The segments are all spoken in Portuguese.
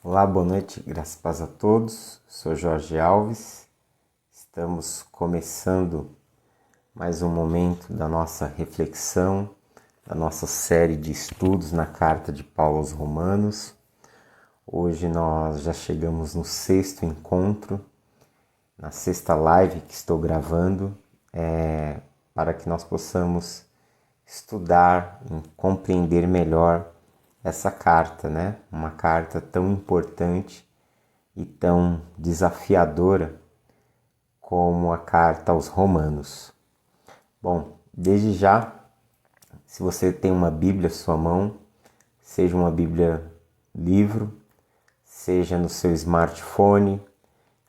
Olá, boa noite, graças e paz a todos. Sou Jorge Alves. Estamos começando mais um momento da nossa reflexão, da nossa série de estudos na carta de Paulo aos Romanos. Hoje nós já chegamos no sexto encontro, na sexta live que estou gravando, para que nós possamos estudar e compreender melhor essa carta, né? Uma carta tão importante e tão desafiadora como a carta aos Romanos. Bom, desde já, se você tem uma Bíblia à sua mão, seja uma Bíblia livro, seja no seu smartphone,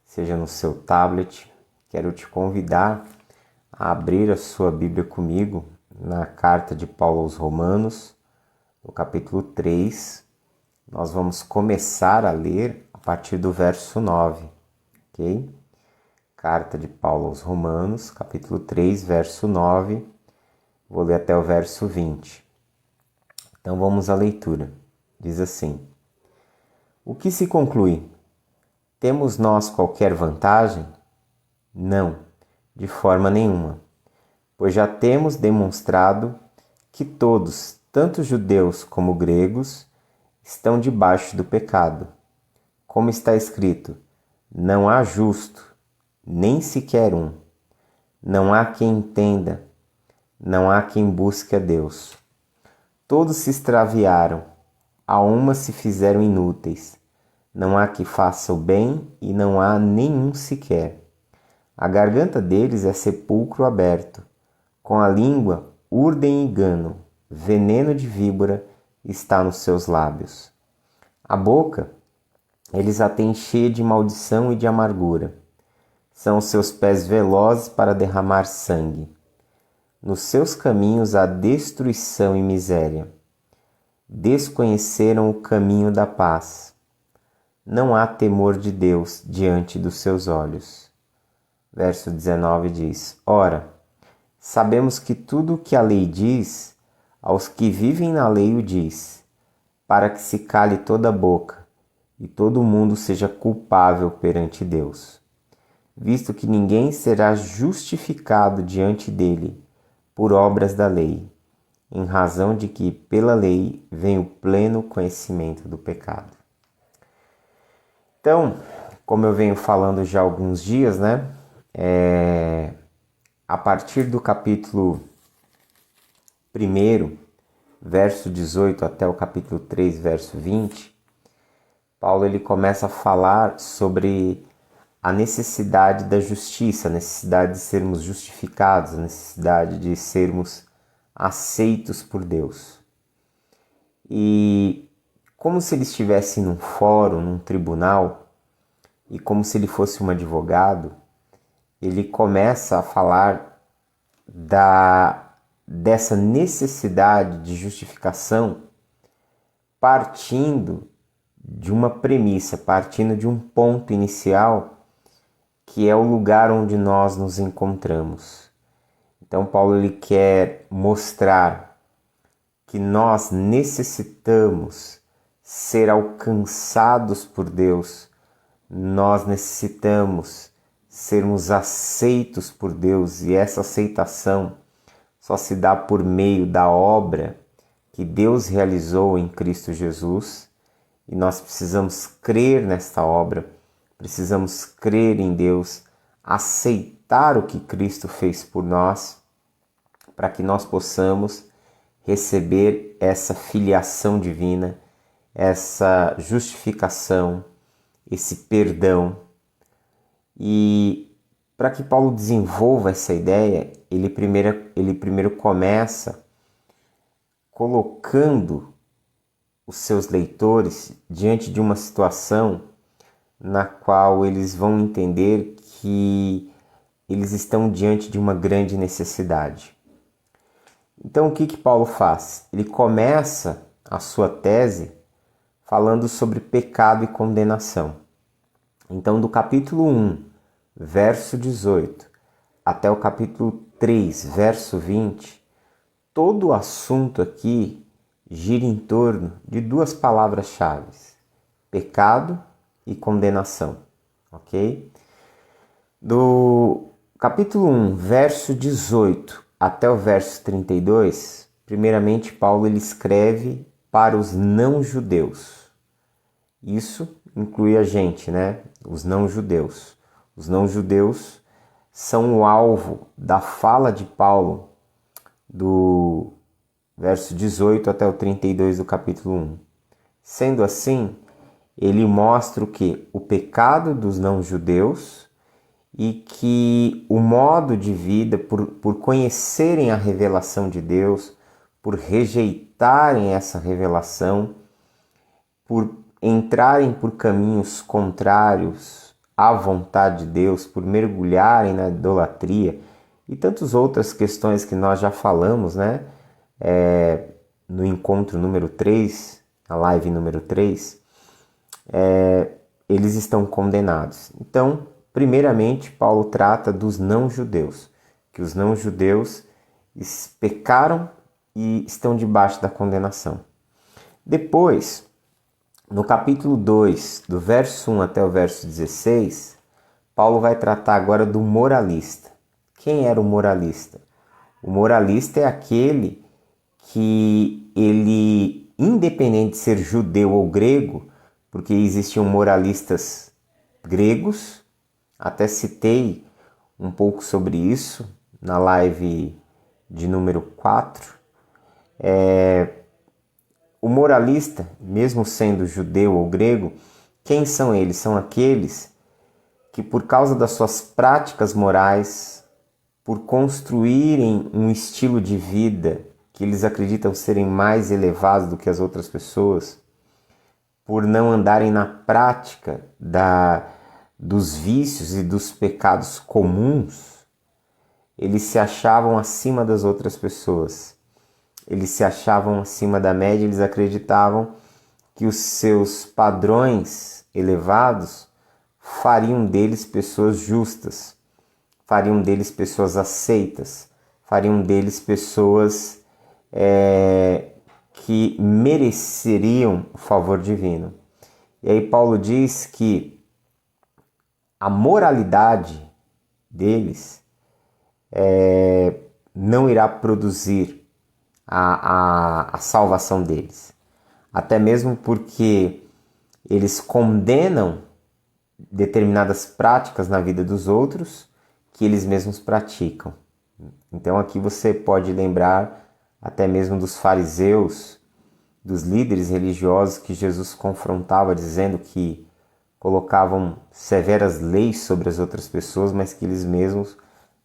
seja no seu tablet, quero te convidar a abrir a sua Bíblia comigo na carta de Paulo aos Romanos, no capítulo 3, nós vamos começar a ler a partir do verso 9, ok? Carta de Paulo aos Romanos, capítulo 3, verso 9, vou ler até o verso 20. Então vamos à leitura. Diz assim: O que se conclui? Temos nós qualquer vantagem? Não, de forma nenhuma, pois já temos demonstrado que todos, tanto judeus como gregos, estão debaixo do pecado. Como está escrito, não há justo, nem sequer um. Não há quem entenda, não há quem busque a Deus. Todos se extraviaram, a uma se fizeram inúteis. Não há que faça o bem e não há nenhum sequer. A garganta deles é sepulcro aberto. Com a língua urdem engano. Veneno de víbora está nos seus lábios. A boca, eles a têm cheia de maldição e de amargura. São os seus pés velozes para derramar sangue. Nos seus caminhos há destruição e miséria. Desconheceram o caminho da paz. Não há temor de Deus diante dos seus olhos. Verso 19 diz: Ora, sabemos que tudo o que a lei diz, aos que vivem na lei o diz, para que se cale toda a boca e todo mundo seja culpável perante Deus, visto que ninguém será justificado diante dele por obras da lei, em razão de que pela lei vem o pleno conhecimento do pecado. Então, como eu venho falando já há alguns dias, né? A partir do capítulo 1, verso 18 até o capítulo 3, verso 20, Paulo ele começa a falar sobre a necessidade da justiça, a necessidade de sermos justificados, a necessidade de sermos aceitos por Deus. E como se ele estivesse num fórum, num tribunal, e como se ele fosse um advogado, ele começa a falar dessa necessidade de justificação partindo de uma premissa, partindo de um ponto inicial, que é o lugar onde nós nos encontramos. Então Paulo ele quer mostrar que nós necessitamos ser alcançados por Deus, nós necessitamos sermos aceitos por Deus, e essa aceitação só se dá por meio da obra que Deus realizou em Cristo Jesus, e nós precisamos crer nesta obra, precisamos crer em Deus, aceitar o que Cristo fez por nós, para que nós possamos receber essa filiação divina, essa justificação, esse perdão. E para que Paulo desenvolva essa ideia, ele primeiro começa colocando os seus leitores diante de uma situação na qual eles vão entender que eles estão diante de uma grande necessidade. Então o que Paulo faz? Ele começa a sua tese falando sobre pecado e condenação. Então do capítulo 1, verso 18, até o capítulo 3, verso 20, todo o assunto aqui gira em torno de duas palavras-chave: pecado e condenação, ok? Do capítulo 1, verso 18 até o verso 32, primeiramente Paulo ele escreve para os não-judeus. Isso inclui a gente, né? Os não-judeus. Os não-judeus são o alvo da fala de Paulo do verso 18 até o 32 do capítulo 1. Sendo assim, ele mostra o que? O pecado dos não-judeus e que o modo de vida, por conhecerem a revelação de Deus, por rejeitarem essa revelação, por entrarem por caminhos contrários à vontade de Deus, por mergulharem na idolatria e tantas outras questões que nós já falamos, né? No encontro número 3, a live número 3, eles estão condenados. Então, primeiramente, Paulo trata dos não-judeus, que os não-judeus pecaram e estão debaixo da condenação. Depois, no capítulo 2, do verso 1 até o verso 16, Paulo vai tratar agora do moralista. Quem era o moralista? O moralista é aquele que ele, independente de ser judeu ou grego, porque existiam moralistas gregos, até citei um pouco sobre isso na live de número 4. O moralista, mesmo sendo judeu ou grego, quem são eles? São aqueles que, por causa das suas práticas morais, por construírem um estilo de vida que eles acreditam serem mais elevados do que as outras pessoas, por não andarem na prática dos vícios e dos pecados comuns, eles se achavam acima das outras pessoas. Eles se achavam acima da média, eles acreditavam que os seus padrões elevados fariam deles pessoas justas, fariam deles pessoas aceitas, fariam deles pessoas que mereceriam o favor divino. E aí Paulo diz que a moralidade deles não irá produzir a salvação deles. Até mesmo porque eles condenam determinadas práticas na vida dos outros que eles mesmos praticam. Então aqui você pode lembrar até mesmo dos fariseus, dos líderes religiosos que Jesus confrontava, dizendo que colocavam severas leis sobre as outras pessoas, mas que eles mesmos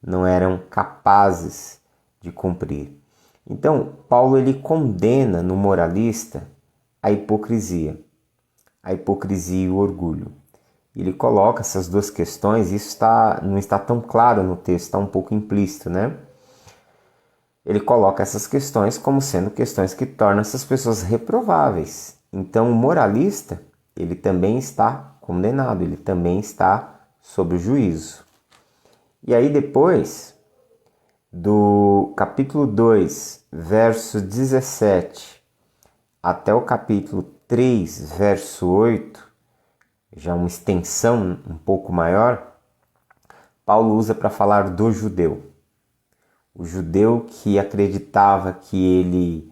não eram capazes de cumprir. Então, Paulo ele condena no moralista a hipocrisia e o orgulho. Ele coloca essas duas questões, e isso não está tão claro no texto, está um pouco implícito, né? Ele coloca essas questões como sendo questões que tornam essas pessoas reprováveis. Então, o moralista, ele também está condenado, ele também está sob o juízo. E aí depois, do capítulo 2, verso 17, até o capítulo 3, verso 8, já uma extensão um pouco maior, Paulo usa para falar do judeu. O judeu que acreditava que ele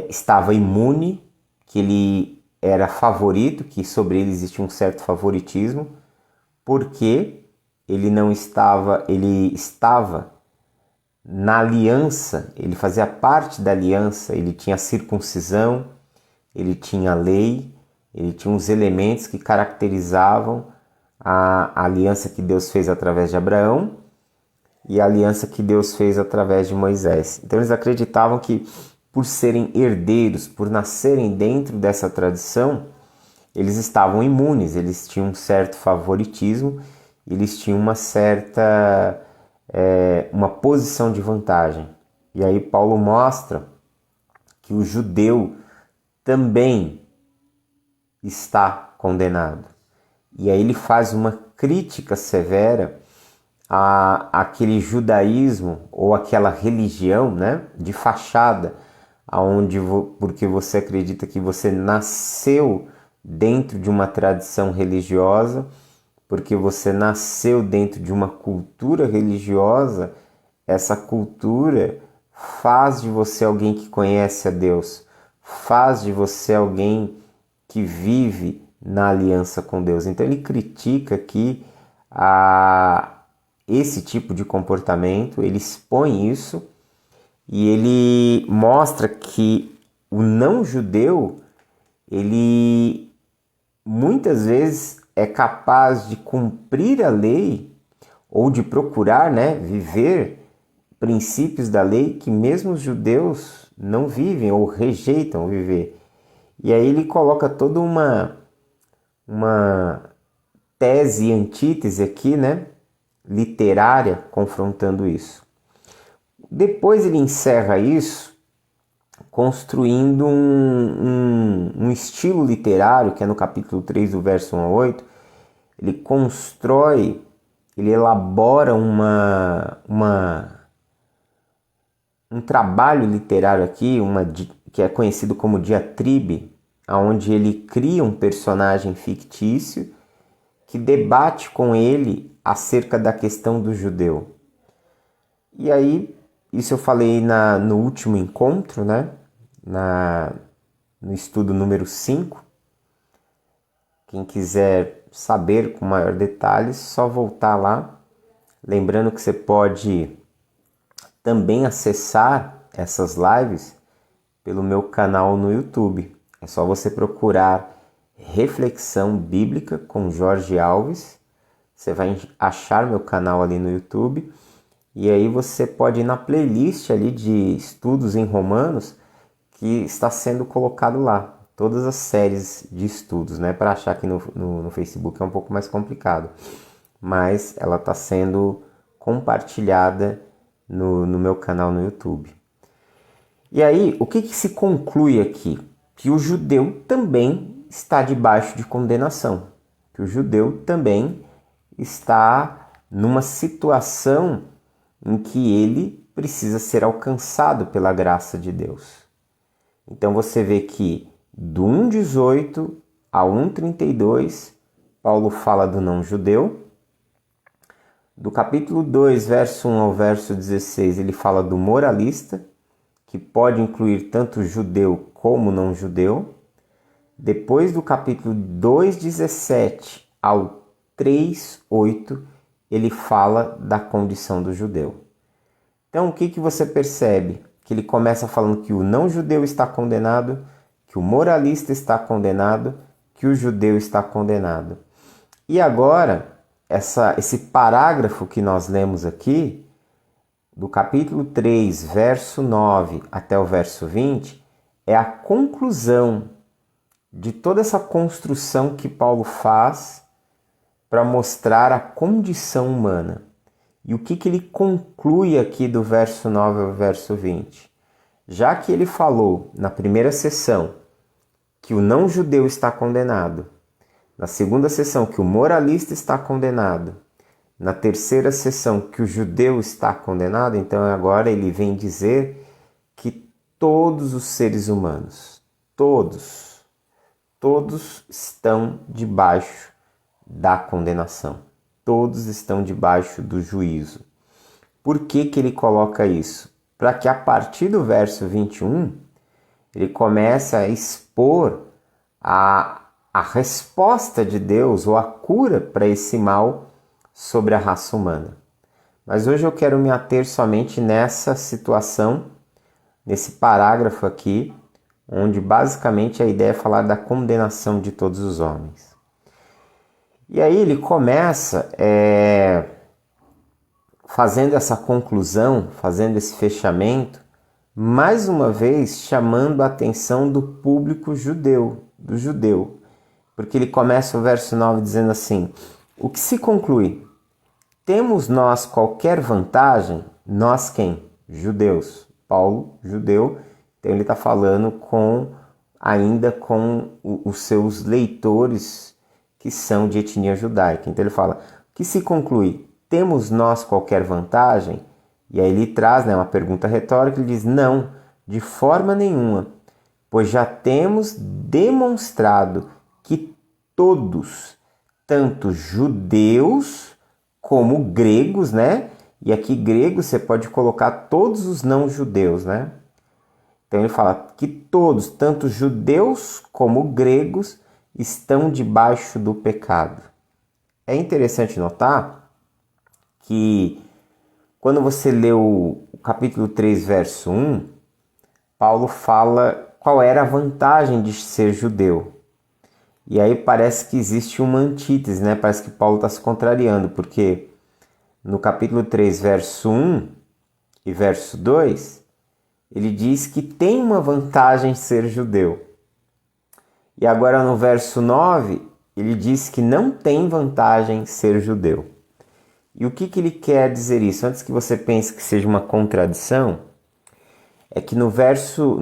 estava imune, que ele era favorito, que sobre ele existia um certo favoritismo, porque ele estava na aliança, ele fazia parte da aliança, ele tinha a circuncisão, ele tinha a lei, ele tinha os elementos que caracterizavam a aliança que Deus fez através de Abraão e a aliança que Deus fez através de Moisés. Então eles acreditavam que, por serem herdeiros, por nascerem dentro dessa tradição, eles estavam imunes, eles tinham um certo favoritismo, eles tinham uma certa uma posição de vantagem. E aí Paulo mostra que o judeu também está condenado. E aí ele faz uma crítica severa àquele judaísmo ou aquela religião, né, de fachada, porque você acredita que você nasceu dentro de uma tradição religiosa, porque você nasceu dentro de uma cultura religiosa, essa cultura faz de você alguém que conhece a Deus, faz de você alguém que vive na aliança com Deus. Então ele critica aqui esse tipo de comportamento, ele expõe isso e ele mostra que o não-judeu, ele muitas vezes é capaz de cumprir a lei ou de procurar, viver princípios da lei que mesmo os judeus não vivem ou rejeitam viver. E aí ele coloca toda uma tese e antítese aqui, literária, confrontando isso. Depois ele encerra isso construindo um estilo literário, que é no capítulo 3, do verso 1 a 8, ele elabora um trabalho literário aqui, que é conhecido como diatribe, onde ele cria um personagem fictício que debate com ele acerca da questão do judeu. E aí, isso eu falei no último encontro, no estudo número 5. Quem quiser saber com maior detalhes, só voltar lá. Lembrando que você pode também acessar essas lives pelo meu canal no YouTube. É só você procurar Reflexão Bíblica com Jorge Alves. Você vai achar meu canal ali no YouTube. E aí você pode ir na playlist ali de estudos em Romanos, que está sendo colocado lá. Todas as séries de estudos, para achar aqui no Facebook é um pouco mais complicado. Mas ela está sendo compartilhada no meu canal no YouTube. E aí, o que se conclui aqui? Que o judeu também está debaixo de condenação. Que o judeu também está numa situação em que ele precisa ser alcançado pela graça de Deus. Então você vê que do 1,18 a 1,32, Paulo fala do não-judeu. Do capítulo 2, verso 1 ao verso 16, ele fala do moralista, que pode incluir tanto judeu como não-judeu. Depois do capítulo 2,17 ao 3,8, ele fala da condição do judeu. Então, o que você percebe? Que ele começa falando que o não-judeu está condenado, que o moralista está condenado, que o judeu está condenado. E agora, esse parágrafo que nós lemos aqui, do capítulo 3, verso 9 até o verso 20, é a conclusão de toda essa construção que Paulo faz para mostrar a condição humana. E o que ele conclui aqui do verso 9 ao verso 20? Já que ele falou na primeira sessão que o não-judeu está condenado, na segunda sessão que o moralista está condenado, na terceira sessão que o judeu está condenado, então agora ele vem dizer que todos os seres humanos, todos estão debaixo da condenação. Todos estão debaixo do juízo. Por que ele coloca isso? Para que a partir do verso 21, ele comece a expor a resposta de Deus ou a cura para esse mal sobre a raça humana. Mas hoje eu quero me ater somente nessa situação, nesse parágrafo aqui, onde basicamente a ideia é falar da condenação de todos os homens. E aí ele começa fazendo essa conclusão, fazendo esse fechamento, mais uma vez chamando a atenção do público judeu, porque ele começa o verso 9 dizendo assim: o que se conclui? Temos nós qualquer vantagem? Nós quem? Judeus. Paulo, judeu, então ele está falando ainda com os seus leitores que são de etnia judaica. Então ele fala: o que se conclui? Temos nós qualquer vantagem? E aí ele traz uma pergunta retórica, ele diz: não, de forma nenhuma, pois já temos demonstrado que todos, tanto judeus como gregos, né? E aqui gregos você pode colocar todos os não judeus, né? Então ele fala que todos, tanto judeus como gregos, estão debaixo do pecado. É interessante notar que quando você lê o capítulo 3, verso 1, Paulo fala qual era a vantagem de ser judeu. E aí parece que existe uma antítese, né? Parece que Paulo está se contrariando, porque no capítulo 3, verso 1 e verso 2, ele diz que tem uma vantagem ser judeu. E agora no verso 9, ele diz que não tem vantagem ser judeu. E o que ele quer dizer isso? Antes que você pense que seja uma contradição, é que no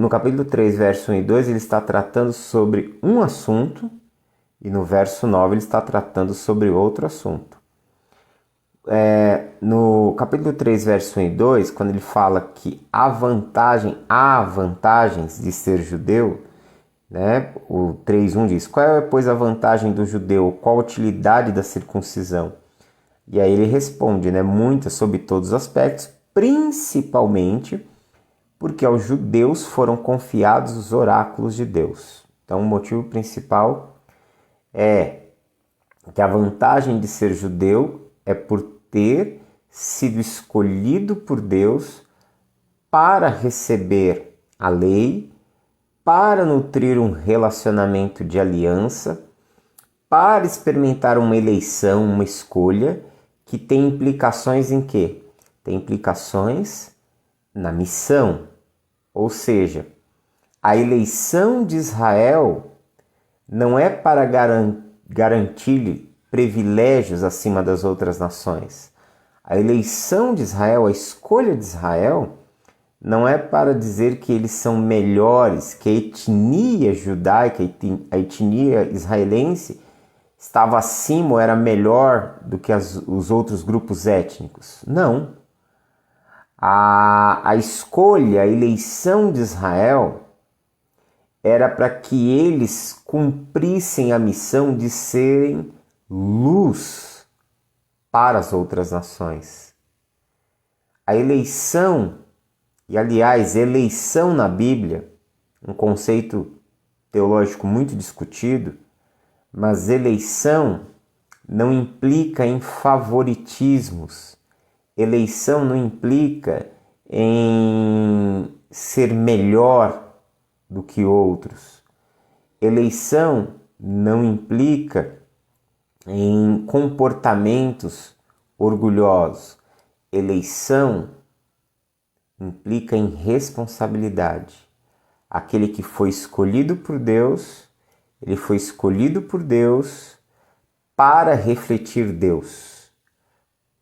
capítulo 3, verso 1 e 2, ele está tratando sobre um assunto, e no verso 9 ele está tratando sobre outro assunto. No capítulo 3, verso 1 e 2, quando ele fala que há vantagens de ser judeu, né? O 3:1 diz: qual é, pois, a vantagem do judeu? Qual a utilidade da circuncisão? E aí ele responde, né? Muitas, sob todos os aspectos, principalmente porque aos judeus foram confiados os oráculos de Deus. Então o motivo principal é que a vantagem de ser judeu é por ter sido escolhido por Deus para receber a lei, para nutrir um relacionamento de aliança, para experimentar uma eleição, uma escolha, que tem implicações em quê? Tem implicações na missão. Ou seja, a eleição de Israel não é para garantir privilégios acima das outras nações. A eleição de Israel, a escolha de Israel, não é para dizer que eles são melhores, que a etnia judaica, a etnia israelense estava acima ou era melhor do que os outros grupos étnicos. Não. A escolha, a eleição de Israel era para que eles cumprissem a missão de serem luz para as outras nações. A eleição, e aliás, eleição na Bíblia, um conceito teológico muito discutido, mas eleição não implica em favoritismos. Eleição não implica em ser melhor do que outros. Eleição não implica em comportamentos orgulhosos. Eleição implica em responsabilidade. Aquele que foi escolhido por Deus, ele foi escolhido por Deus para refletir Deus,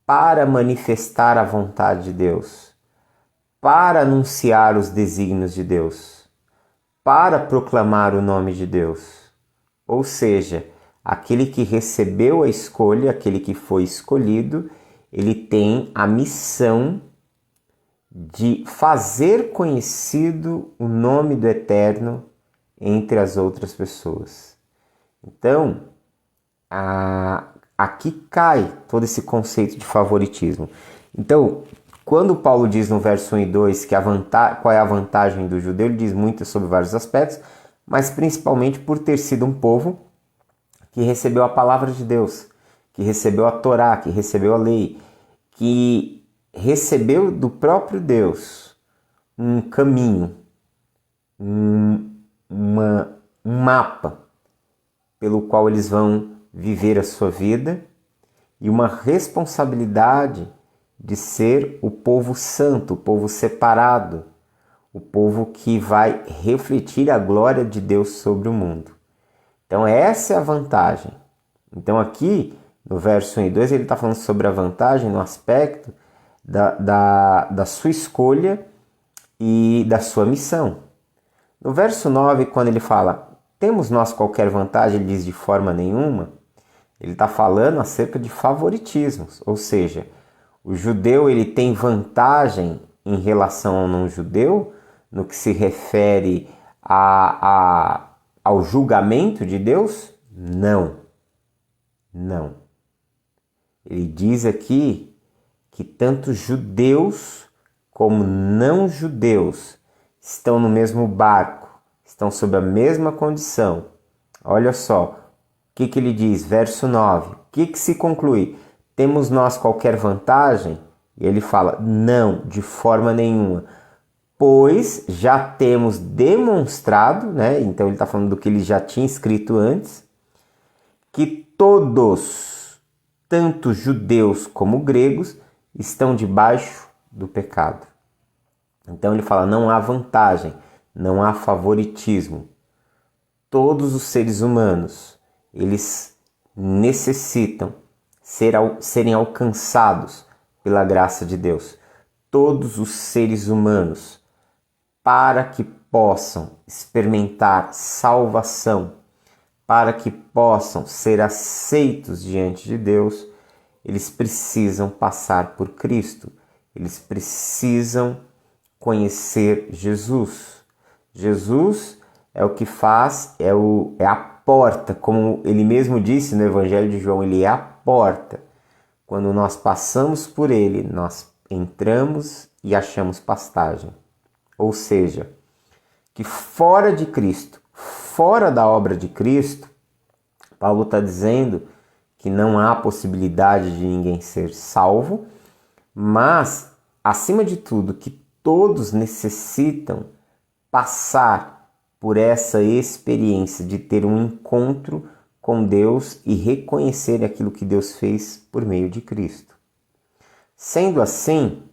para manifestar a vontade de Deus, para anunciar os desígnios de Deus, para proclamar o nome de Deus. Ou seja, aquele que recebeu a escolha, aquele que foi escolhido, ele tem a missão de fazer conhecido o nome do Eterno entre as outras pessoas. Então, aqui cai todo esse conceito de favoritismo. Então, quando Paulo diz no verso 1 e 2 que qual é a vantagem do judeu, ele diz muito sobre vários aspectos, mas principalmente por ter sido um povo que recebeu a palavra de Deus, que recebeu a Torá, que recebeu a lei, que recebeu do próprio Deus um caminho, um mapa pelo qual eles vão viver a sua vida e uma responsabilidade de ser o povo santo, o povo separado, o povo que vai refletir a glória de Deus sobre o mundo. Então essa é a vantagem. Então aqui no verso 1 e 2 ele está falando sobre a vantagem no aspecto da sua escolha e da sua missão. No verso 9, quando ele fala, temos nós qualquer vantagem, ele diz de forma nenhuma, ele está falando acerca de favoritismos, ou seja, o judeu ele tem vantagem em relação ao não-judeu no que se refere ao julgamento de Deus? Não. Não. Ele diz aqui que tanto judeus como não judeus estão no mesmo barco, estão sob a mesma condição. Olha só, o que ele diz? Verso 9. O que se conclui? Temos nós qualquer vantagem? E ele fala, não, de forma nenhuma. Pois já temos demonstrado, né? Então ele está falando do que ele já tinha escrito antes, que todos, tanto judeus como gregos, estão debaixo do pecado. Então ele fala, não há vantagem, não há favoritismo. Todos os seres humanos, eles necessitam serem alcançados pela graça de Deus. Todos os seres humanos, para que possam experimentar salvação, para que possam ser aceitos diante de Deus, eles precisam passar por Cristo. Eles precisam conhecer Jesus. Jesus é o que faz, é a porta, como ele mesmo disse no Evangelho de João, ele é a porta. Quando nós passamos por ele, nós entramos e achamos pastagem. Ou seja, que fora de Cristo, fora da obra de Cristo, Paulo está dizendo que não há possibilidade de ninguém ser salvo, mas, acima de tudo, que todos necessitam passar por essa experiência de ter um encontro com Deus e reconhecer aquilo que Deus fez por meio de Cristo. Sendo assim,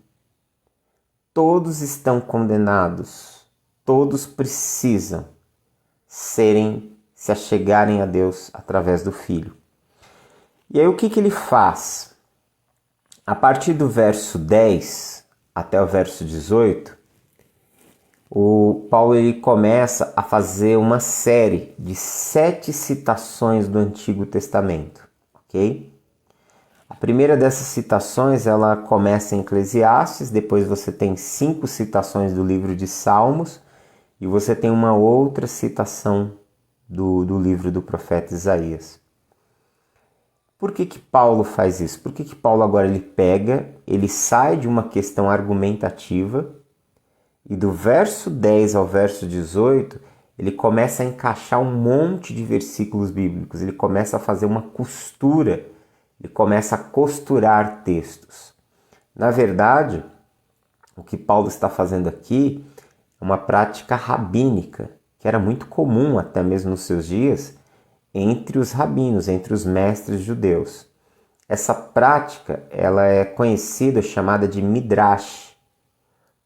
todos estão condenados, todos precisam se achegarem a Deus através do Filho. E aí o que ele faz? A partir do verso 10 até o verso 18, o Paulo ele começa a fazer uma série de 7 citações do Antigo Testamento, ok? A primeira dessas citações ela começa em Eclesiastes, depois você tem 5 citações do livro de Salmos e você tem uma outra citação do livro do profeta Isaías. Por que Paulo faz isso? Por que Paulo agora ele sai de uma questão argumentativa e do verso 10 ao verso 18 ele começa a encaixar um monte de versículos bíblicos, ele começa a fazer uma costura, ele começa a costurar textos. Na verdade, o que Paulo está fazendo aqui é uma prática rabínica, que era muito comum até mesmo nos seus dias, entre os rabinos, entre os mestres judeus. Essa prática ela é conhecida, chamada de midrash.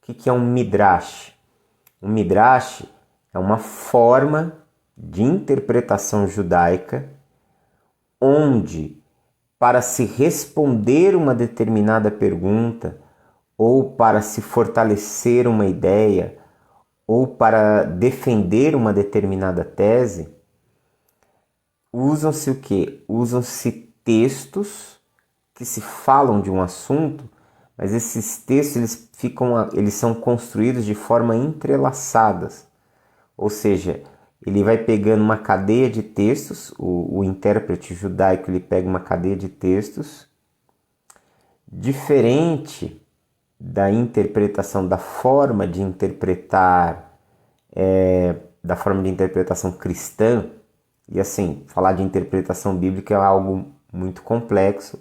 O que é um midrash? Um midrash é uma forma de interpretação judaica onde, para se responder uma determinada pergunta, ou para se fortalecer uma ideia, ou para defender uma determinada tese, usam-se o quê? Usam-se textos que se falam de um assunto, mas esses textos eles são construídos de forma entrelaçadas. Ou seja, ele vai pegando uma cadeia de textos, o intérprete judaico ele pega uma cadeia de textos, diferente da interpretação, da forma de interpretar, da forma de interpretação cristã. E assim, falar de interpretação bíblica é algo muito complexo,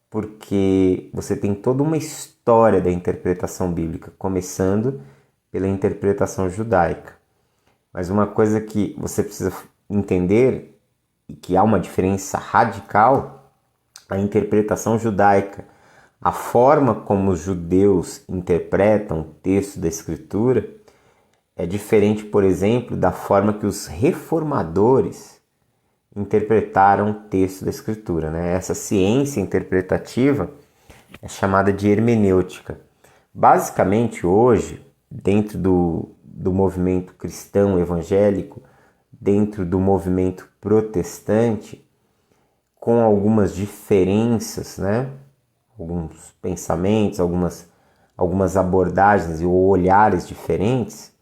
porque você tem toda uma história da interpretação bíblica, começando pela interpretação judaica. Mas uma coisa que você precisa entender, e que há uma diferença radical, a interpretação judaica, a forma como os judeus interpretam o texto da Escritura, é diferente, por exemplo, da forma que os reformadores interpretaram o texto da Escritura, né? Essa ciência interpretativa é chamada de hermenêutica. Basicamente, hoje, dentro do movimento cristão evangélico, dentro do movimento protestante, com algumas diferenças, né? Alguns pensamentos, algumas abordagens ou olhares diferentes,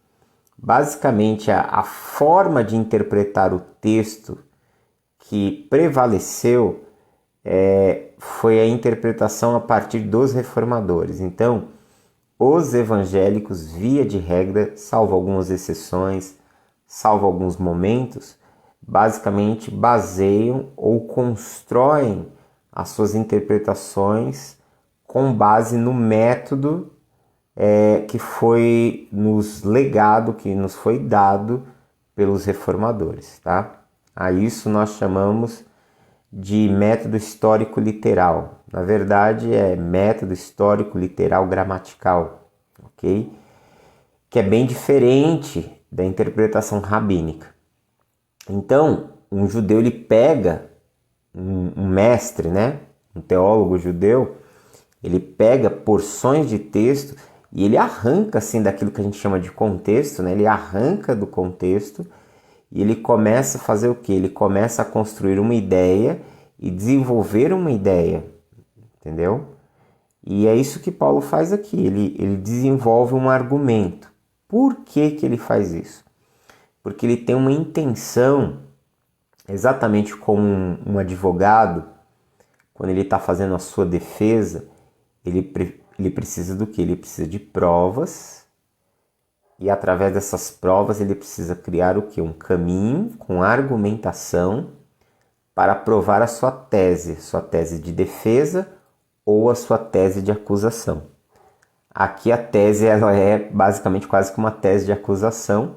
basicamente a forma de interpretar o texto que prevaleceu foi a interpretação a partir dos reformadores. Então, os evangélicos, via de regra, salvo algumas exceções, salvo alguns momentos, basicamente baseiam ou constroem as suas interpretações com base no método que foi nos legado, que nos foi dado pelos reformadores, tá? A isso nós chamamos de método histórico literal. Na verdade, é método histórico literal gramatical, ok? Que é bem diferente da interpretação rabínica. Então, um judeu ele pega um mestre, né? Um teólogo judeu, ele pega porções de texto e ele arranca assim daquilo que a gente chama de contexto, né? Ele arranca do contexto e ele começa a fazer o quê? Ele começa a construir uma ideia e desenvolver uma ideia, entendeu? E é isso que Paulo faz aqui, ele desenvolve um argumento. Por que que ele faz isso? Porque ele tem uma intenção, exatamente como um advogado, quando ele está fazendo a sua defesa, ele precisa do quê? Ele precisa de provas, e através dessas provas ele precisa criar o quê? Um caminho com argumentação para provar a sua tese de defesa ou a sua tese de acusação. Aqui a tese ela é basicamente quase que uma tese de acusação.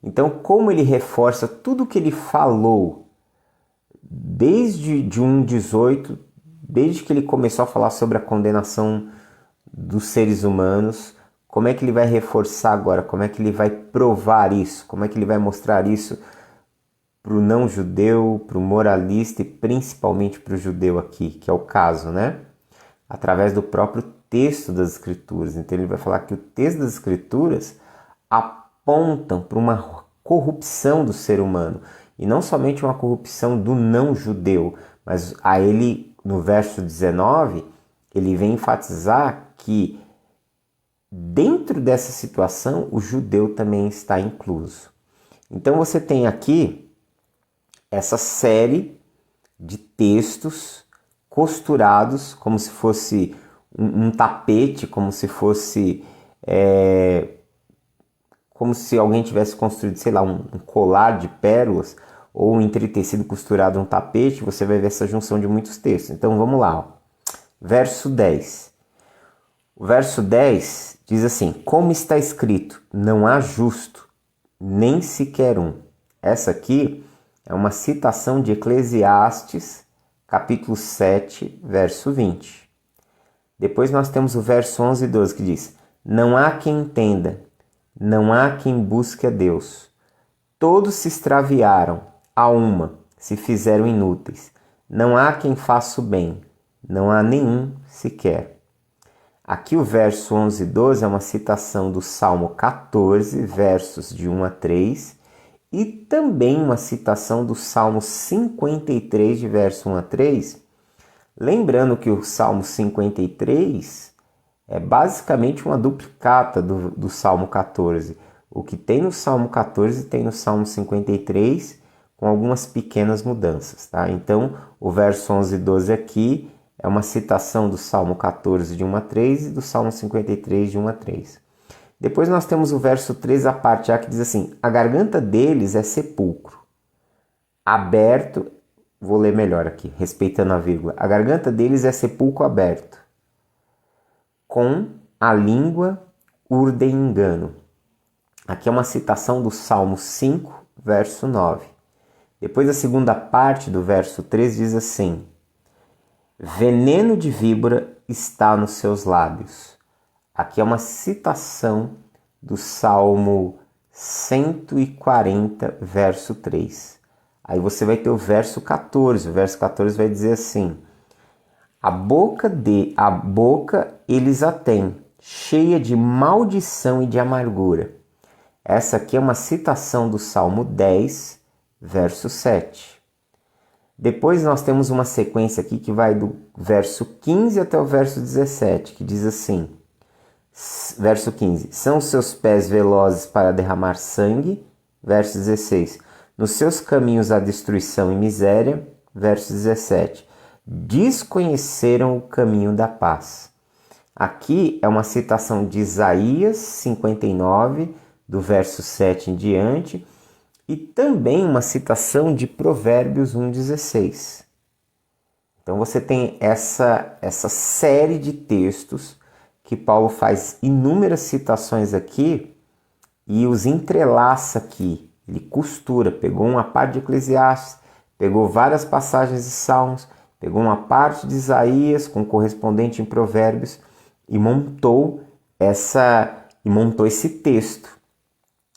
Então, como ele reforça tudo que ele falou desde de 1:18, desde que ele começou a falar sobre a condenação dos seres humanos, como é que ele vai reforçar agora? Como é que ele vai provar isso? Como é que ele vai mostrar isso para o não judeu, para o moralista e principalmente para o judeu aqui, que é o caso, né? Através do próprio texto das Escrituras. Então ele vai falar que o texto das Escrituras apontam para uma corrupção do ser humano. E não somente uma corrupção do não judeu, mas a ele, no verso 19, ele vem enfatizar que dentro dessa situação o judeu também está incluso. Então você tem aqui essa série de textos costurados como se fosse um tapete, como se fosse como se alguém tivesse construído, sei lá, um colar de pérolas ou um entretecido costurado um tapete. Você vai ver essa junção de muitos textos. Então vamos lá, ó. Verso 10. O verso 10 diz assim: como está escrito, não há justo, nem sequer um. Essa aqui é uma citação de Eclesiastes, capítulo 7, verso 20. Depois nós temos o verso 11 e 12 que diz: não há quem entenda, não há quem busque a Deus. Todos se extraviaram, a uma se fizeram inúteis. Não há quem faça o bem, não há nenhum sequer. Aqui o verso 11 e 12 é uma citação do Salmo 14, versos de 1 a 3, e também uma citação do Salmo 53, de verso 1 a 3. Lembrando que o Salmo 53 é basicamente uma duplicata do Salmo 14. O que tem no Salmo 14 tem no Salmo 53, com algumas pequenas mudanças, tá? Então, o verso 11 e 12 aqui é uma citação do Salmo 14, de 1 a 3, e do Salmo 53, de 1 a 3. Depois nós temos o verso 3, a parte A, que diz assim: a garganta deles é sepulcro, aberto, vou ler melhor aqui, respeitando a vírgula. A garganta deles é sepulcro aberto, com a língua urdem engano. Aqui é uma citação do Salmo 5, verso 9. Depois a segunda parte do verso 3 diz assim: veneno de víbora está nos seus lábios. Aqui é uma citação do Salmo 140, verso 3. Aí você vai ter o verso 14. O verso 14 vai dizer assim: a boca eles a têm, cheia de maldição e de amargura. Essa aqui é uma citação do Salmo 10, verso 7. Depois nós temos uma sequência aqui que vai do verso 15 até o verso 17, que diz assim, verso 15, são seus pés velozes para derramar sangue, verso 16, nos seus caminhos há destruição e miséria, verso 17, desconheceram o caminho da paz. Aqui é uma citação de Isaías 59, do verso 7 em diante, e também uma citação de Provérbios 1,16. Então você tem essa série de textos que Paulo faz inúmeras citações aqui e os entrelaça aqui. Ele costura, pegou uma parte de Eclesiastes, pegou várias passagens de Salmos, pegou uma parte de Isaías com correspondente em Provérbios e montou esse texto.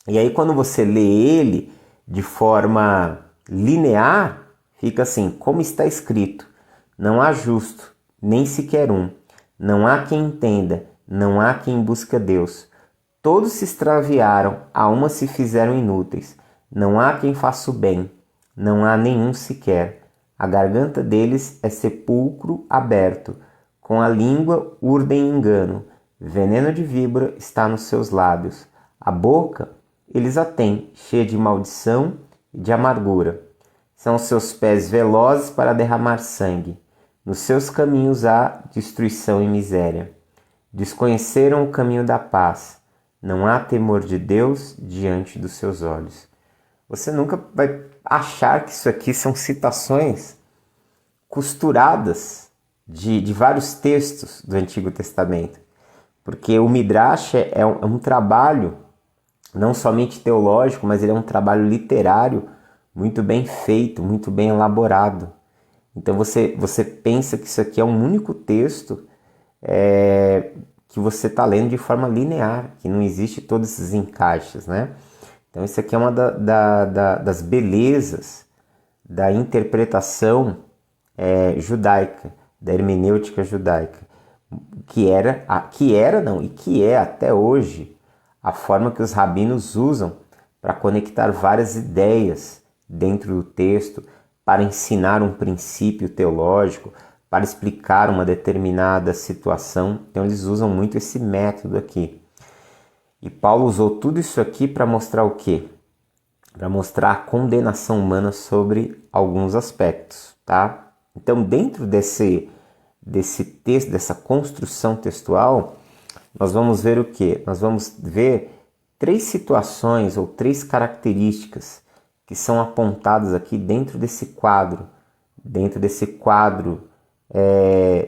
E aí quando você lê ele de forma linear, fica assim, como está escrito: não há justo, nem sequer um. Não há quem entenda, não há quem busque Deus. Todos se extraviaram, a uma se fizeram inúteis. Não há quem faça o bem, não há nenhum sequer. A garganta deles é sepulcro aberto, com a língua urdem engano. Veneno de víbora está nos seus lábios. A boca eles a têm, cheia de maldição e de amargura. São seus pés velozes para derramar sangue. Nos seus caminhos há destruição e miséria. Desconheceram o caminho da paz. Não há temor de Deus diante dos seus olhos. Você nunca vai achar que isso aqui são citações costuradas de vários textos do Antigo Testamento. Porque o Midrash é um trabalho não somente teológico, mas ele é um trabalho literário muito bem feito, muito bem elaborado. Então você pensa que isso aqui é um único texto que você está lendo de forma linear, que não existe todos esses encaixes, né? Então isso aqui é uma das belezas da interpretação judaica, da hermenêutica judaica, que é até hoje a forma que os rabinos usam para conectar várias ideias dentro do texto, para ensinar um princípio teológico, para explicar uma determinada situação. Então eles usam muito esse método aqui. E Paulo usou tudo isso aqui para mostrar o quê? Para mostrar a condenação humana sobre alguns aspectos, tá? Então, dentro desse texto, dessa construção textual, nós vamos ver o quê? Nós vamos ver 3 situações ou 3 características que são apontadas aqui dentro desse quadro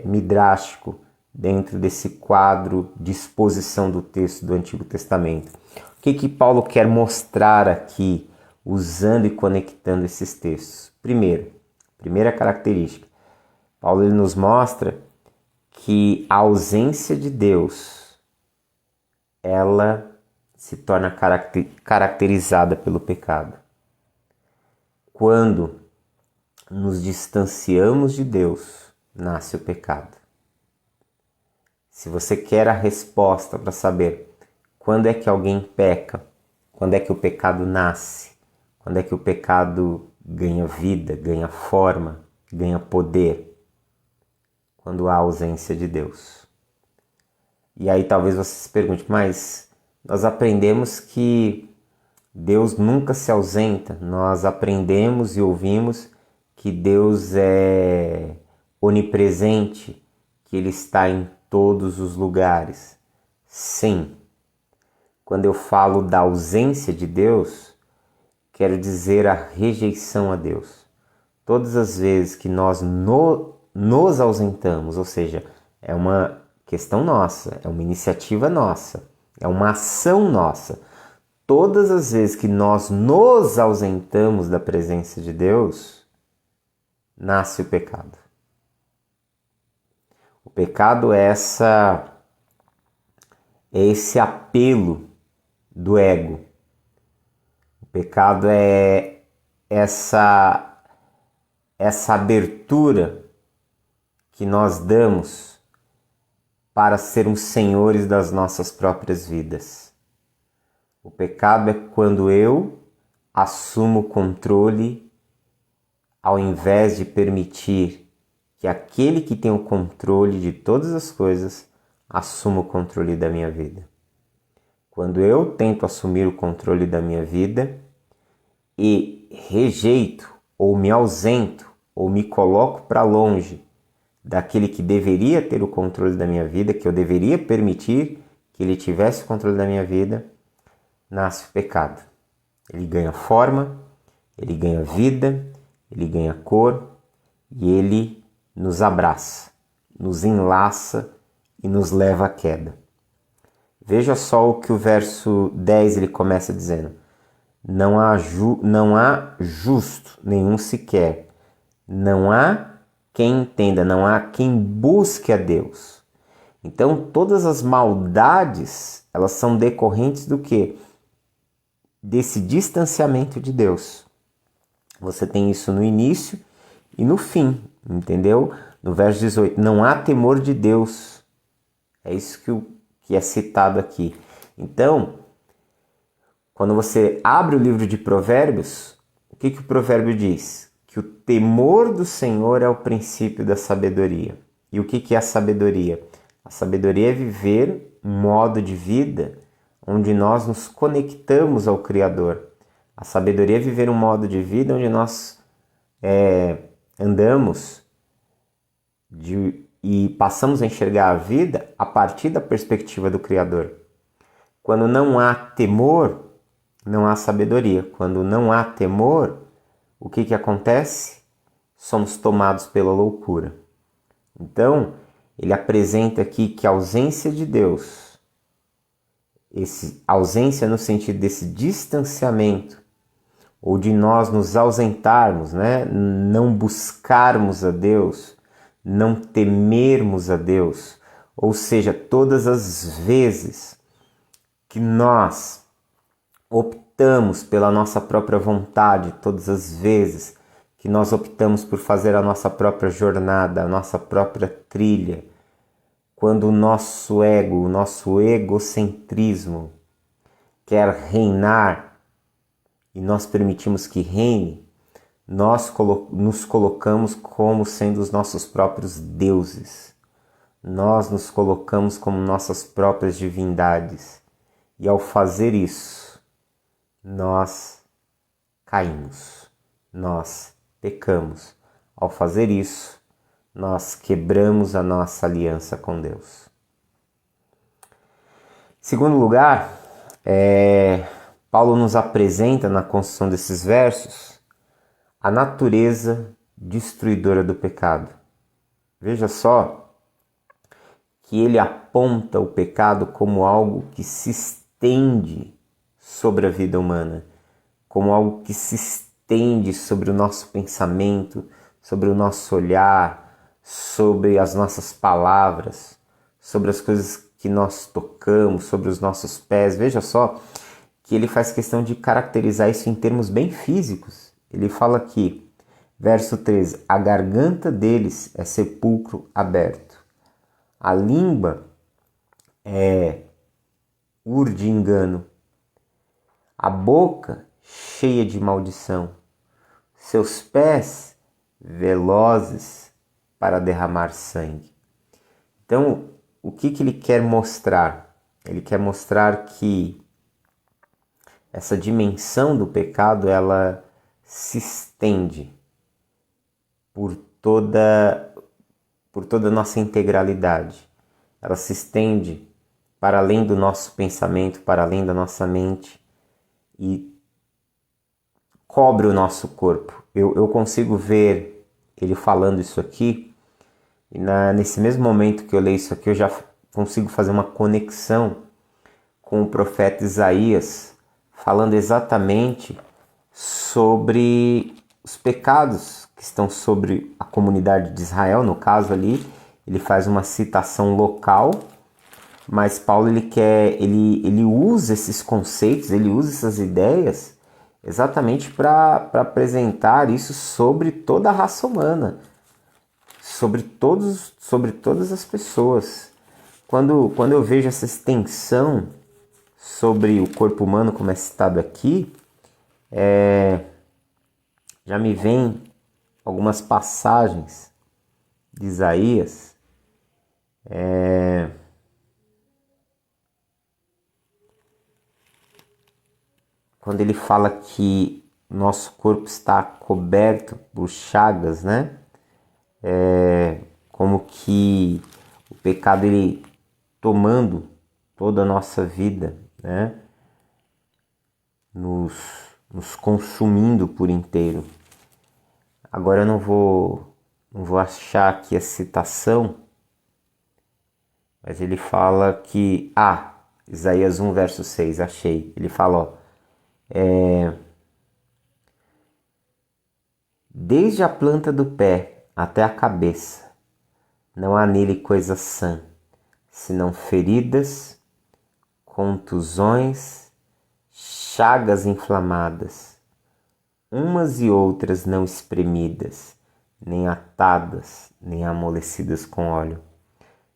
midrástico, dentro desse quadro de exposição do texto do Antigo Testamento. O que Paulo quer mostrar aqui, usando e conectando esses textos? Primeira característica, Paulo ele nos mostra que a ausência de Deus, ela se torna caracterizada pelo pecado. Quando nos distanciamos de Deus, nasce o pecado. Se você quer a resposta para saber quando é que alguém peca, quando é que o pecado nasce, quando é que o pecado ganha vida, ganha forma, ganha poder, quando há ausência de Deus. E aí talvez você se pergunte, mas nós aprendemos que Deus nunca se ausenta, nós aprendemos e ouvimos que Deus é onipresente, que Ele está em todos os lugares. Sim, quando eu falo da ausência de Deus, quero dizer a rejeição a Deus. Todas as vezes que nós nos ausentamos, ou seja, é uma questão nossa, é uma iniciativa nossa, é uma ação nossa. Todas as vezes que nós nos ausentamos da presença de Deus, nasce o pecado. O pecado é esse apelo do ego. O pecado é essa abertura que nós damos para sermos senhores das nossas próprias vidas. O pecado é quando eu assumo o controle ao invés de permitir que aquele que tem o controle de todas as coisas assuma o controle da minha vida. Quando eu tento assumir o controle da minha vida e rejeito, ou me ausento, ou me coloco para longe daquele que deveria ter o controle da minha vida, que eu deveria permitir que ele tivesse o controle da minha vida, nasce o pecado. Ele ganha forma, ele ganha vida, ele ganha cor e ele nos abraça, nos enlaça e nos leva à queda. Veja só o que o verso 10 ele começa dizendo: não há justo nenhum sequer, não há quem entenda, não há quem busque a Deus. Então todas as maldades, elas são decorrentes do quê? Desse distanciamento de Deus. Você tem isso no início e no fim, entendeu? No verso 18, não há temor de Deus. É isso que é citado aqui. Então, quando você abre o livro de Provérbios, o que o provérbio diz? Que o temor do Senhor é o princípio da sabedoria. E o que é a sabedoria? A sabedoria é viver um modo de vida onde nós nos conectamos ao Criador. A sabedoria é viver um modo de vida onde nós andamos e passamos a enxergar a vida a partir da perspectiva do Criador. Quando não há temor, não há sabedoria. Quando não há temor, o que acontece? Somos tomados pela loucura. Então, ele apresenta aqui que a ausência de Deus, ausência no sentido desse distanciamento, ou de nós nos ausentarmos, né? Não buscarmos a Deus, não temermos a Deus, ou seja, todas as vezes que nós optamos pela nossa própria vontade, todas as vezes que nós optamos por fazer a nossa própria jornada, a nossa própria trilha, quando o nosso ego, o nosso egocentrismo quer reinar e nós permitimos que reine, nós nos colocamos como sendo os nossos próprios deuses. Nós nos colocamos como nossas próprias divindades. E ao fazer isso, nós caímos, nós pecamos. Ao fazer isso, nós quebramos a nossa aliança com Deus. Em segundo lugar, Paulo nos apresenta na construção desses versos a natureza destruidora do pecado. Veja só que ele aponta o pecado como algo que se estende sobre a vida humana, como algo que se estende sobre o nosso pensamento, sobre o nosso olhar, sobre as nossas palavras, sobre as coisas que nós tocamos, sobre os nossos pés. Veja só que ele faz questão de caracterizar isso em termos bem físicos. Ele fala aqui, verso 13, a garganta deles é sepulcro aberto. A língua é urde engano. A boca cheia de maldição. Seus pés velozes para derramar sangue. Então, o que ele quer mostrar? Ele quer mostrar que essa dimensão do pecado, ela se estende por toda a nossa integralidade. Ela se estende para além do nosso pensamento, para além da nossa mente e cobre o nosso corpo. Eu consigo ver ele falando isso aqui e nesse mesmo momento que eu leio isso aqui, eu já consigo fazer uma conexão com o profeta Isaías, falando exatamente sobre os pecados que estão sobre a comunidade de Israel. No caso ali, ele faz uma citação local, mas Paulo ele usa esses conceitos, ele usa essas ideias exatamente para apresentar isso sobre toda a raça humana, sobre todas as pessoas. Quando eu vejo essa extensão sobre o corpo humano, como é citado aqui, já me vem algumas passagens de Isaías, quando ele fala que nosso corpo está coberto por chagas, né? como que o pecado ele tomando toda a nossa vida, né? Nos consumindo por inteiro. Agora eu não vou achar aqui a citação, mas ele fala que, Isaías 1, verso 6, achei. Ele fala, desde a planta do pé até a cabeça, não há nele coisa sã, senão feridas, contusões, chagas inflamadas, umas e outras não espremidas, nem atadas, nem amolecidas com óleo.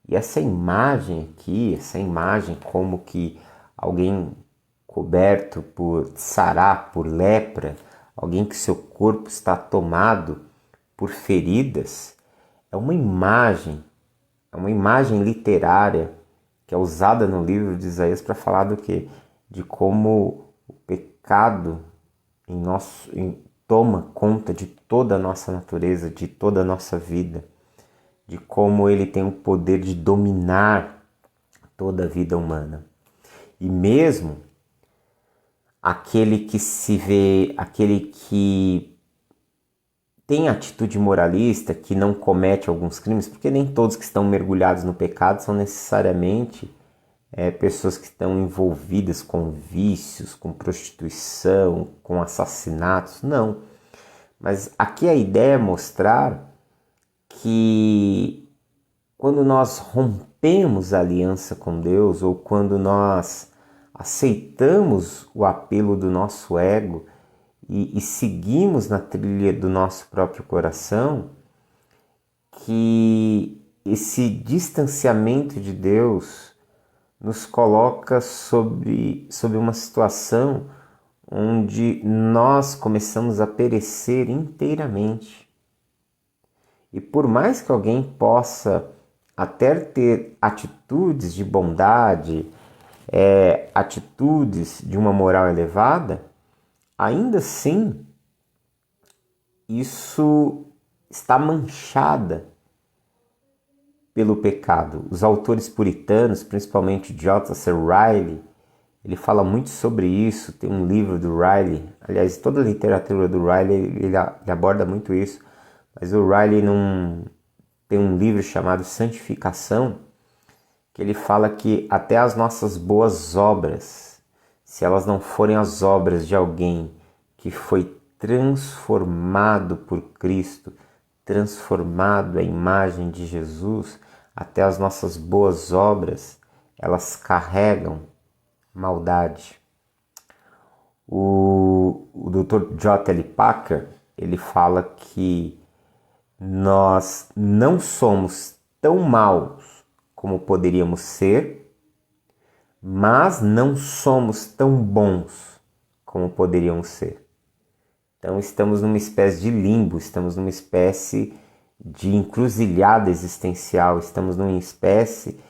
E essa imagem aqui, como que alguém coberto por sará, por lepra, alguém que seu corpo está tomado por feridas, é uma imagem literária que é usada no livro de Isaías para falar do quê? De como o pecado toma conta de toda a nossa natureza, de toda a nossa vida, de como ele tem o poder de dominar toda a vida humana. E mesmo aquele que tem atitude moralista, que não comete alguns crimes, porque nem todos que estão mergulhados no pecado são necessariamente pessoas que estão envolvidas com vícios, com prostituição, com assassinatos, não. Mas aqui a ideia é mostrar que quando nós rompemos a aliança com Deus, ou quando nós aceitamos o apelo do nosso ego e seguimos na trilha do nosso próprio coração, que esse distanciamento de Deus nos coloca sobre uma situação onde nós começamos a perecer inteiramente. E por mais que alguém possa até ter atitudes de bondade, atitudes de uma moral elevada, ainda assim isso está manchada pelo pecado. Os autores puritanos, principalmente J.C. Ryle, ele fala muito sobre isso. Tem um livro do Ryle, aliás, toda a literatura do Ryle ele aborda muito isso, mas o Ryle tem um livro chamado Santificação, que ele fala que até as nossas boas obras, se elas não forem as obras de alguém que foi transformado por Cristo, transformado à imagem de Jesus, até as nossas boas obras, elas carregam maldade. O Dr. J. L. Packer, ele fala que nós não somos tão maus como poderíamos ser, mas não somos tão bons como poderíamos ser. Então estamos numa espécie de limbo, estamos numa espécie de encruzilhada existencial, estamos numa espécie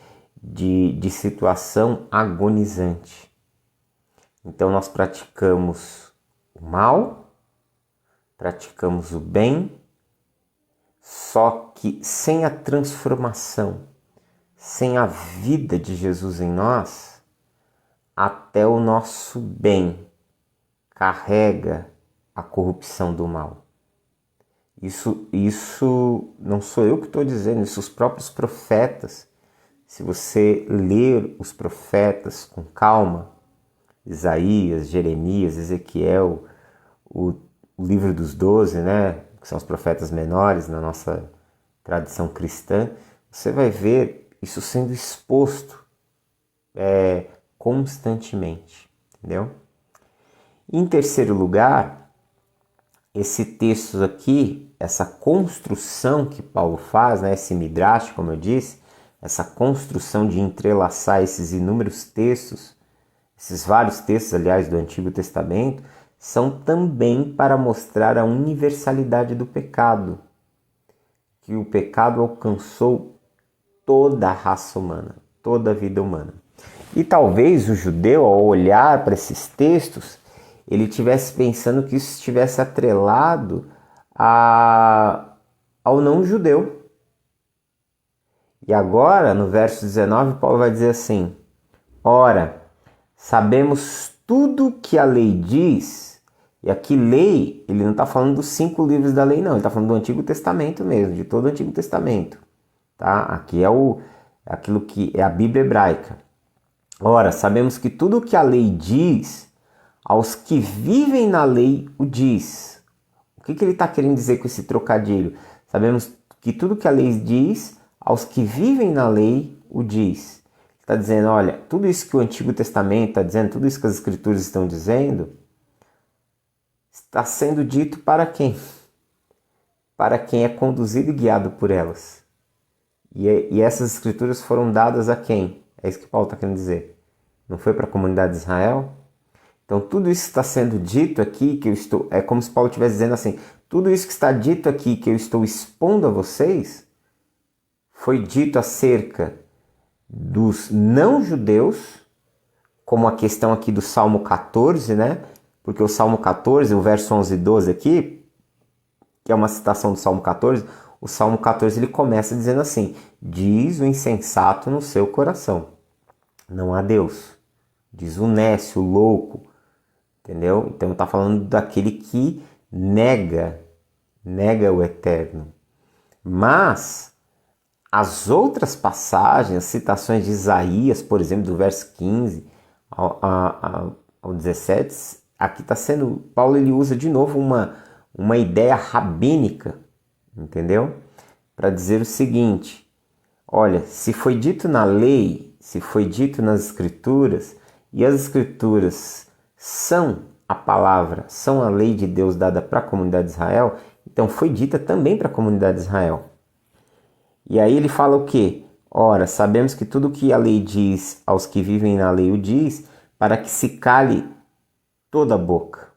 de situação agonizante. Então nós praticamos o mal, praticamos o bem, só que sem a transformação, sem a vida de Jesus em nós, até o nosso bem carrega a corrupção do mal. Isso não sou eu que estou dizendo, isso os próprios profetas. Se você ler os profetas com calma, Isaías, Jeremias, Ezequiel, o livro dos 12, né, que são os profetas menores na nossa tradição cristã, você vai ver isso sendo exposto constantemente, entendeu? Em terceiro lugar, esse texto aqui, essa construção que Paulo faz, né, esse midrash, como eu disse, essa construção de entrelaçar esses inúmeros textos, esses vários textos, aliás, do Antigo Testamento, são também para mostrar a universalidade do pecado, que o pecado alcançou toda a raça humana, toda a vida humana. E talvez o judeu, ao olhar para esses textos, ele estivesse pensando que isso estivesse atrelado ao não-judeu. E agora, no verso 19, Paulo vai dizer assim: ora, sabemos tudo que a lei diz. E aqui lei, ele não está falando dos 5 livros da lei, não. Ele está falando do Antigo Testamento mesmo, de todo o Antigo Testamento. Tá? Aqui é aquilo que é a Bíblia hebraica. Ora, sabemos que tudo que a lei diz, aos que vivem na lei o diz. O que ele está querendo dizer com esse trocadilho? Sabemos que tudo que a lei diz, aos que vivem na lei o diz. Está dizendo, olha, tudo isso que o Antigo Testamento está dizendo, tudo isso que as Escrituras estão dizendo, está sendo dito para quem? Para quem é conduzido e guiado por elas. E essas Escrituras foram dadas a quem? É isso que Paulo está querendo dizer. Não foi para a comunidade de Israel? Então tudo isso que está sendo dito aqui, que eu estou, é como se Paulo estivesse dizendo assim, tudo isso que está dito aqui, que eu estou expondo a vocês, foi dito acerca dos não-judeus, como a questão aqui do Salmo 14, né? Porque o Salmo 14, o verso 11 e 12 aqui, que é uma citação do Salmo 14, o Salmo 14 ele começa dizendo assim, diz o insensato no seu coração, não há Deus. Diz o nécio, o louco, entendeu? Então está falando daquele que nega o eterno. Mas as outras passagens, as citações de Isaías, por exemplo, do verso 15 ao 17, aqui está sendo, Paulo ele usa de novo uma ideia rabínica, entendeu? Para dizer o seguinte, olha, se foi dito na lei, se foi dito nas Escrituras, e as Escrituras são a palavra, são a lei de Deus dada para a comunidade de Israel, então foi dita também para a comunidade de Israel. E aí ele fala o quê? Ora, sabemos que tudo que a lei diz aos que vivem na lei o diz, para que se cale toda a boca.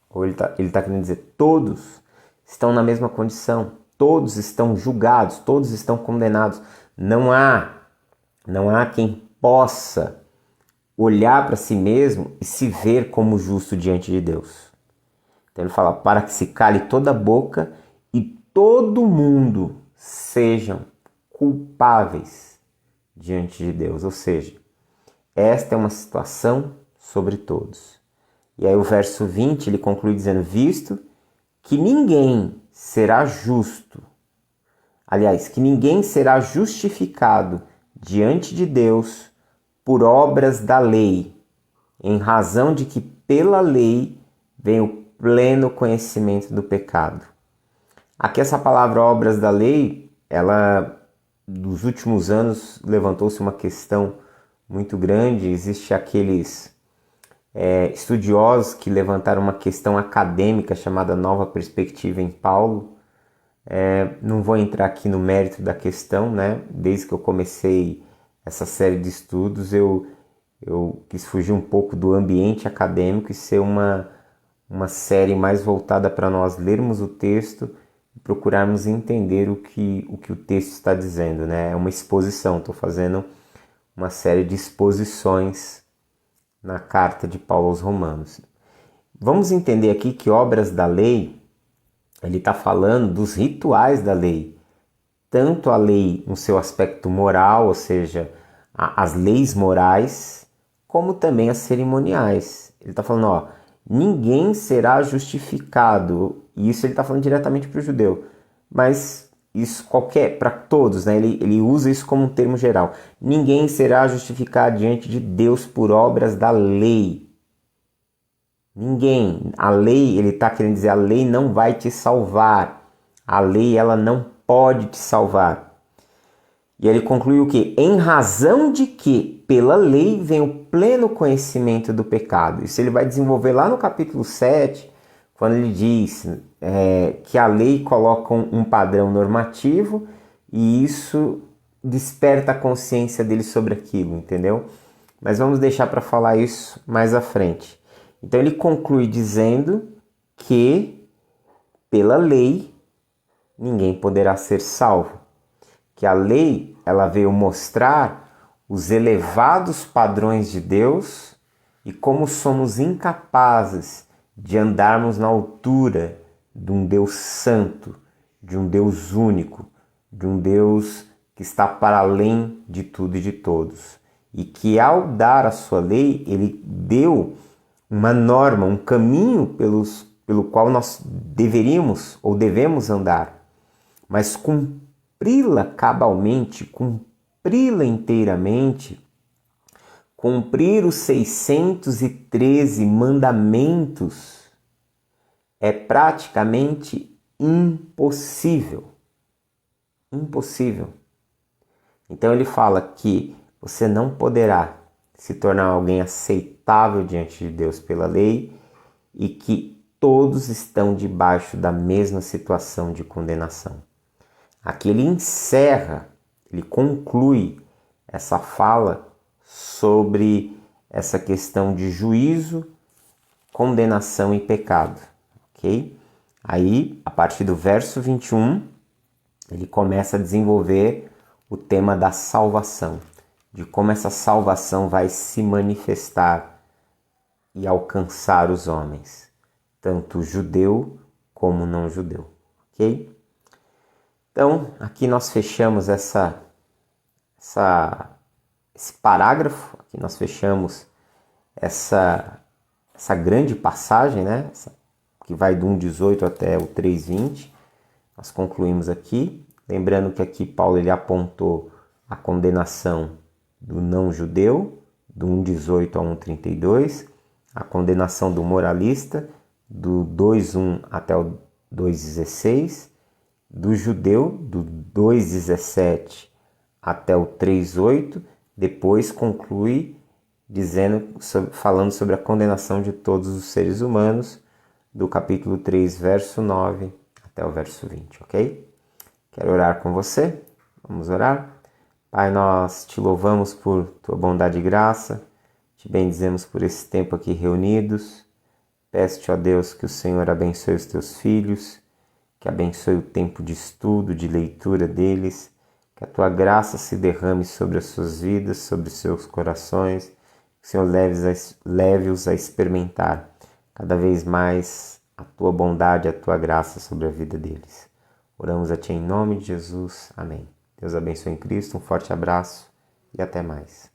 Ou ele tá querendo dizer, todos estão na mesma condição, todos estão julgados, todos estão condenados. Não há quem possa olhar para si mesmo e se ver como justo diante de Deus. Então ele fala, para que se cale toda a boca e todo mundo sejam culpáveis diante de Deus. Ou seja, esta é uma situação sobre todos. E aí o verso 20 ele conclui dizendo, visto que ninguém será justo, aliás, que ninguém será justificado diante de Deus por obras da lei, em razão de que pela lei vem o pleno conhecimento do pecado. Aqui essa palavra obras da lei, ela, nos últimos anos, levantou-se uma questão muito grande. Existem aqueles estudiosos que levantaram uma questão acadêmica chamada Nova Perspectiva em Paulo. Não vou entrar aqui no mérito da questão, né? Desde que eu comecei essa série de estudos, eu quis fugir um pouco do ambiente acadêmico e ser uma série mais voltada para nós lermos o texto e procurarmos entender o que o texto está dizendo, né? É uma exposição, estou fazendo uma série de exposições na carta de Paulo aos Romanos. Vamos entender aqui que obras da lei, ele está falando dos rituais da lei, tanto a lei no seu aspecto moral, ou seja, as leis morais, como também as cerimoniais. Ele está falando, ó, ninguém será justificado, e isso ele está falando diretamente para o judeu, mas isso para todos, né? Ele usa isso como um termo geral. Ninguém será justificado diante de Deus por obras da lei. Ninguém. A lei, ele está querendo dizer, a lei não vai te salvar. A lei, ela não pode te salvar. E ele conclui o quê? Em razão de que, pela lei, vem o pleno conhecimento do pecado. Isso ele vai desenvolver lá no capítulo 7, quando ele diz que a lei coloca um padrão normativo e isso desperta a consciência dele sobre aquilo, entendeu? Mas vamos deixar para falar isso mais à frente. Então ele conclui dizendo que, pela lei, ninguém poderá ser salvo. Que a lei, ela veio mostrar os elevados padrões de Deus e como somos incapazes de andarmos na altura de um Deus santo, de um Deus único, de um Deus que está para além de tudo e de todos. E que ao dar a sua lei, ele deu uma norma, um caminho pelo qual nós deveríamos ou devemos andar. Mas cumpri-la cabalmente, cumpri-la inteiramente, cumprir os 613 mandamentos é praticamente impossível. Impossível. Então ele fala que você não poderá se tornar alguém aceitável diante de Deus pela lei e que todos estão debaixo da mesma situação de condenação. Aqui ele encerra, ele conclui essa fala sobre essa questão de juízo, condenação e pecado, ok? Aí, a partir do verso 21, ele começa a desenvolver o tema da salvação, de como essa salvação vai se manifestar e alcançar os homens, tanto judeu como não judeu, ok? Então, aqui nós fechamos esse parágrafo, aqui nós fechamos essa grande passagem, né? Que vai do 1,18 até o 3,20. Nós concluímos aqui, lembrando que aqui Paulo ele apontou a condenação do não-judeu, do 1,18 a 1,32, a condenação do moralista, do 2,1 até o 2,16, do judeu, do 2,17 até o 3,8, depois conclui falando sobre a condenação de todos os seres humanos, do capítulo 3, verso 9 até o verso 20, ok? Quero orar com você? Vamos orar? Pai, nós te louvamos por tua bondade e graça, te bendizemos por esse tempo aqui reunidos. Peço-te, ó Deus, que o Senhor abençoe os teus filhos, que abençoe o tempo de estudo, de leitura deles, que a tua graça se derrame sobre as suas vidas, sobre os seus corações, que o Senhor leve-os a experimentar cada vez mais a tua bondade, a tua graça sobre a vida deles. Oramos a ti em nome de Jesus. Amém. Deus abençoe em Cristo, um forte abraço e até mais.